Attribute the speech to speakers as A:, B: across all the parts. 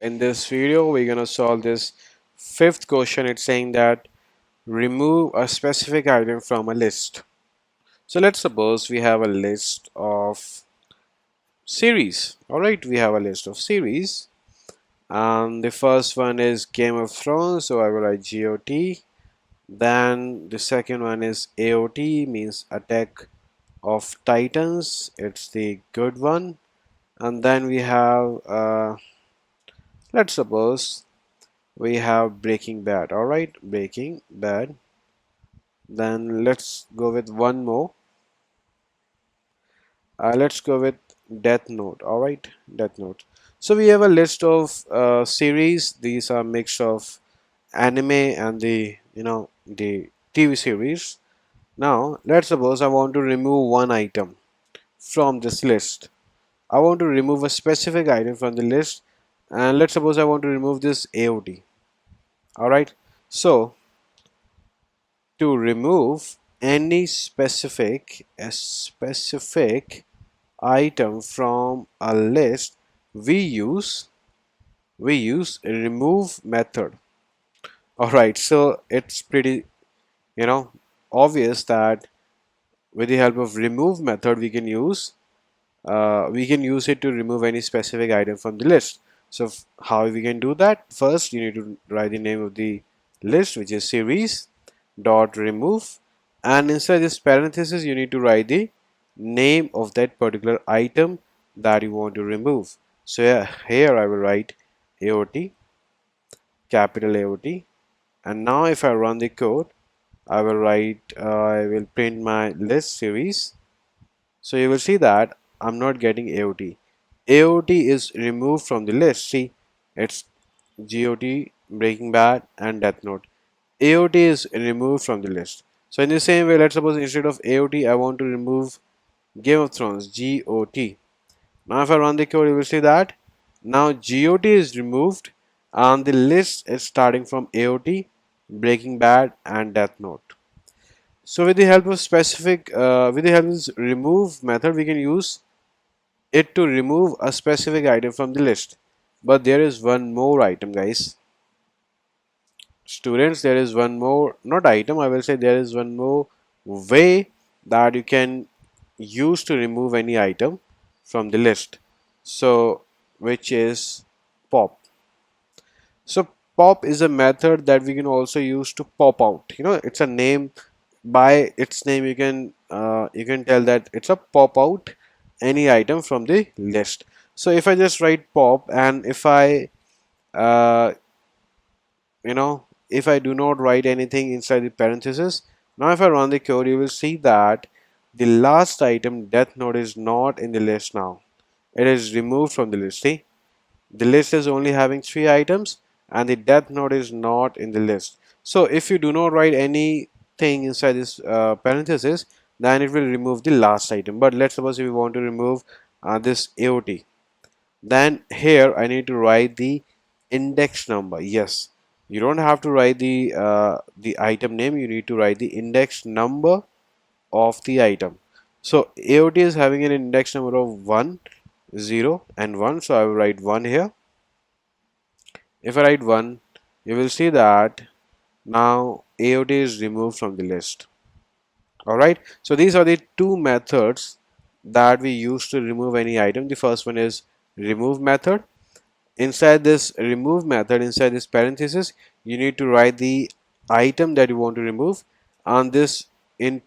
A: In this video, we're gonna solve this fifth question. It's saying that remove a specific item from a list. So let's suppose we have a list of series. All right, we have a list of series, and the first one is Game of Thrones. So I will write GOT. Then the second one is AOT, means Attack of Titans. It's the good one. And then we have, let's suppose we have Breaking Bad. All right, Breaking Bad. Then let's go with one more. Let's go with Death Note. All right, Death Note. So we have a list of series. These are mix of anime and the TV series. Now let's suppose I want to remove one item from this list. I want to remove a specific item from the list, and let's suppose I want to remove this AOT. All right. So to remove any specific item from a list, we use a remove method. All right, so it's pretty you know obvious that with the help of remove method we can use it to remove any specific item from the list. So how we can do that? First, you need to write the name of the list, which is series dot remove, and inside this parenthesis you need to write the name of that particular item that you want to remove. So yeah, here I will write AOT, capital AOT, and now if I run the code, I will write I will print my list series. So you will see that I'm not getting AOT. AOT is removed from the list. See, it's GOT, Breaking Bad, and Death Note. AOT is removed from the list. So in the same way, let's suppose instead of AOT, I want to remove Game of Thrones, GOT. Now if I run the code, you will see that now GOT is removed and the list is starting from AOT, Breaking Bad, and Death Note. So with the help of with the help of this remove method, we can use it to remove a specific item from the list. But there is one more item, guys. Students, there is one more, not item, I will say there is one more way that you can use to remove any item from the list. So, which is pop. So, pop is a method that we can also use to pop out. It's a name. By its name, you can tell that it's a pop out any item from the list. So if I just write pop, and uh, if I do not write anything inside the parenthesis, now if I run the code, you will see that the last item, Death Note, is not in the list now. It is removed from the list. See, the list is only having 3 items, and the Death Note is not in the list. So if you do not write anything inside this parenthesis, then it will remove the last item. But let's suppose if we want to remove this AOT, then here I need to write the index number. Yes, you don't have to write the item name. You need to write the index number of the item. So AOT is having an index number of 1, 0, and 1. So I will write 1 here. If I write 1, you will see that now AOT is removed from the list. Alright, so these are the two methods that we use to remove any item. The first one is remove method. Inside this remove method, inside this parenthesis, you need to write the item that you want to remove, and this in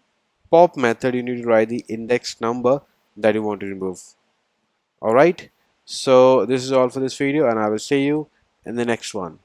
A: pop method you need to write the index number that you want to remove. Alright, so this is all for this video, and I will see you in the next one.